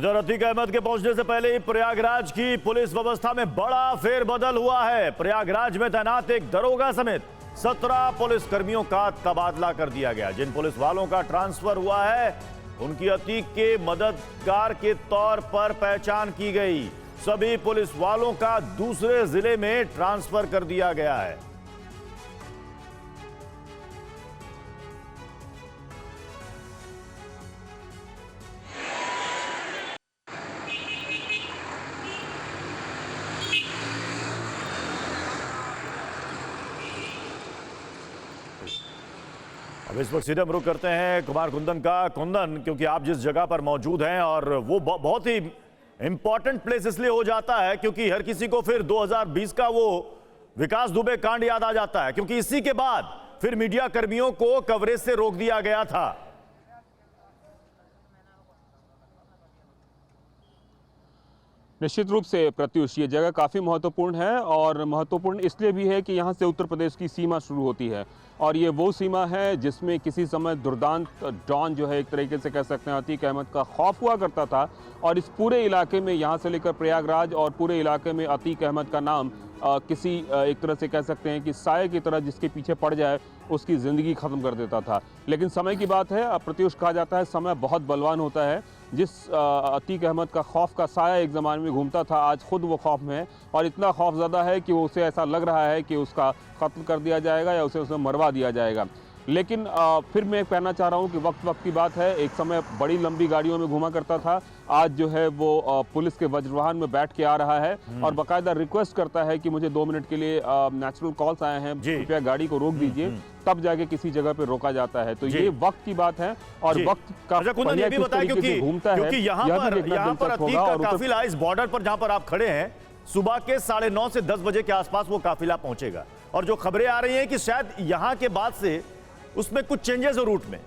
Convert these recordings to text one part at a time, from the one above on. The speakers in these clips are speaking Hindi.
उधर अतीक अहमद के पहुंचने से पहले ही प्रयागराज की पुलिस व्यवस्था में बड़ा फेरबदल हुआ है। प्रयागराज में तैनात एक दरोगा समेत 17 पुलिस कर्मियों का तबादला कर दिया गया। जिन पुलिस वालों का ट्रांसफर हुआ है उनकी अतीक के मददगार के तौर पर पहचान की गई। सभी पुलिस वालों का दूसरे जिले में ट्रांसफर कर दिया गया है। अब इस वक्त सीधे हम रुख करते हैं कुमार कुंदन का। कुंदन, क्योंकि आप जिस जगह पर मौजूद हैं और वो बहुत ही इंपॉर्टेंट प्लेस इसलिए हो जाता है क्योंकि हर किसी को फिर 2020 का वो विकास दुबे कांड याद आ जाता है, क्योंकि इसी के बाद फिर मीडिया कर्मियों को कवरेज से रोक दिया गया था। निश्चित रूप से प्रत्युष, ये जगह काफ़ी महत्वपूर्ण है और महत्वपूर्ण इसलिए भी है कि यहाँ से उत्तर प्रदेश की सीमा शुरू होती है और ये वो सीमा है जिसमें किसी समय दुर्दांत डॉन जो है, एक तरीके से कह सकते हैं, अतीक अहमद का खौफ हुआ करता था। और इस पूरे इलाके में, यहाँ से लेकर प्रयागराज और पूरे इलाके में अतीक अहमद का नाम किसी एक तरह से कह सकते हैं कि साये की तरह जिसके पीछे पड़ जाए उसकी ज़िंदगी ख़त्म कर देता था। लेकिन समय की बात है, अब प्रत्युष कहा जाता है समय बहुत बलवान होता है। जिस अतीक अहमद का खौफ का साया एक ज़माने में घूमता था, आज खुद वो खौफ में है और इतना खौफ ज़्यादा है कि उसे ऐसा लग रहा है कि उसका कत्ल कर दिया जाएगा या उसे मरवा दिया जाएगा। लेकिन फिर मैं कहना चाह रहा हूँ कि वक्त की बात है। एक समय बड़ी लंबी गाड़ियों में घूमा करता था, आज जो है वो पुलिस के वज्रवाहन में बैठ के आ रहा है और बाकायदा रिक्वेस्ट करता है कि मुझे 2 मिनट के लिए नेचुरल कॉल्स आए हैं, कृपया गाड़ी को रोक दीजिए, तब जाके किसी जगह पे रोका जाता है। तो ये वक्त की बात है और वक्त का ये भी बताएं क्योंकि यहाँ पर अतीक का काफिला इस बॉर्डर पर जहाँ पर आप खड़े हैं, सुबह के 9:30 से 10 बजे के आसपास वो काफिला पहुंचेगा और जो खबरें आ रही हैं कि शायद यहाँ के बाद से उसमें कुछ चेंजेस हो रूट में,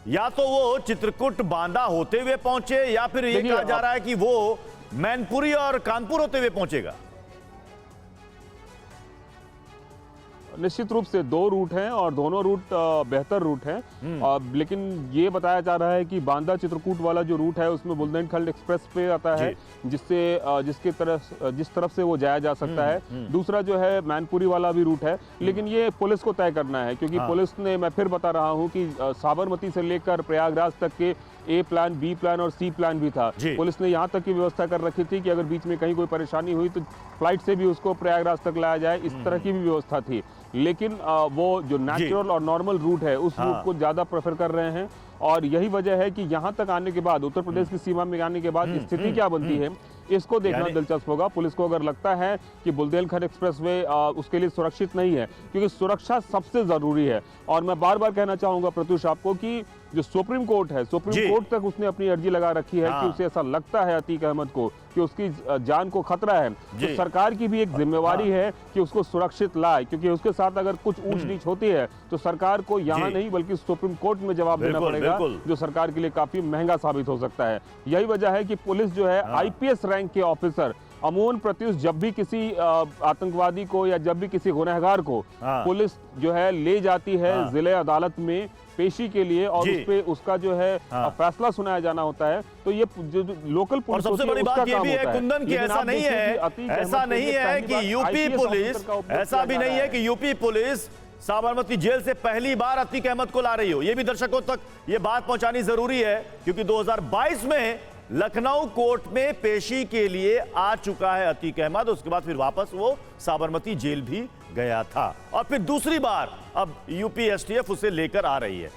या तो वो चित्रकूट बांदा होते हुए पहुंचे या फिर ये कहा जा रहा है कि वो मैनपुरी और कानपुर होते हुए पहुंचेगा। निश्चित रूप से 2 रूट हैं और दोनों रूट बेहतर रूट हैं। लेकिन ये बताया जा रहा है कि बांदा चित्रकूट वाला जो रूट है उसमें बुंदेलखंड एक्सप्रेस पे आता है, जिस तरफ से वो जाया जा सकता है। दूसरा जो है मैनपुरी वाला भी रूट है, लेकिन ये पुलिस को तय करना है क्योंकि पुलिस ने, मैं फिर बता रहा हूँ कि साबरमती से लेकर प्रयागराज तक के A प्लान, B प्लान और C प्लान भी था। पुलिस ने यहाँ तक की व्यवस्था कर रखी थी कि अगर बीच में कहीं कोई परेशानी हुई तो फ्लाइट से भी उसको प्रयागराज तक लाया जाए, इस तरह की भी व्यवस्था थी। लेकिन वो जो नेचुरल और नॉर्मल रूट है उस रूट को ज़्यादा प्रेफर कर रहे हैं और यही वजह है कि यहाँ तक आने के बाद, उत्तर प्रदेश की सीमा में आने के बाद स्थिति क्या बनती है इसको देखना दिलचस्प होगा। पुलिस को अगर लगता है कि बुंदेलखंड एक्सप्रेसवे उसके लिए सुरक्षित नहीं है, क्योंकि सुरक्षा सबसे ज़रूरी है। और मैं बार बार कहना चाहूँगा प्रत्युष आपको कि जो सुप्रीम कोर्ट है, सुप्रीम कोर्ट तक उसने अपनी अर्जी लगा रखी है कि उसे ऐसा लगता है अतीक अहमद को कि उसकी जान को खतरा है, तो सरकार की भी एक जिम्मेवारी है कि उसको सुरक्षित लाए, क्योंकि उसके साथ अगर कुछ ऊंच नीच होती है तो सरकार को यहाँ नहीं बल्कि सुप्रीम कोर्ट में जवाब देना पड़ेगा, जो सरकार के लिए काफी महंगा साबित हो सकता है। यही वजह है कि पुलिस जो है IPS रैंक के ऑफिसर अमूमन प्रत्युष जब भी किसी आतंकवादी को या जब भी किसी गुनहगार को पुलिस जो है ले जाती है जिले अदालत में पेशी के लिए और उस पे उसका जो है फैसला सुनाया जाना होता है, तो ये जो लोकल पुलिस, सबसे बड़ी बात ये भी है कुंदन की ऐसा नहीं है कि यूपी पुलिस, ऐसा भी नहीं है कि यूपी पुलिस साबरमती जेल से पहली बार अतीक अहमद को ला रही हो। ये भी दर्शकों तक ये बात पहुंचानी जरूरी है क्योंकि 2022 में लखनऊ कोर्ट में पेशी के लिए आ चुका है अतीक अहमद। उसके बाद फिर वापस वो साबरमती जेल भी गया था और फिर दूसरी बार अब यूपी STF उसे लेकर आ रही है।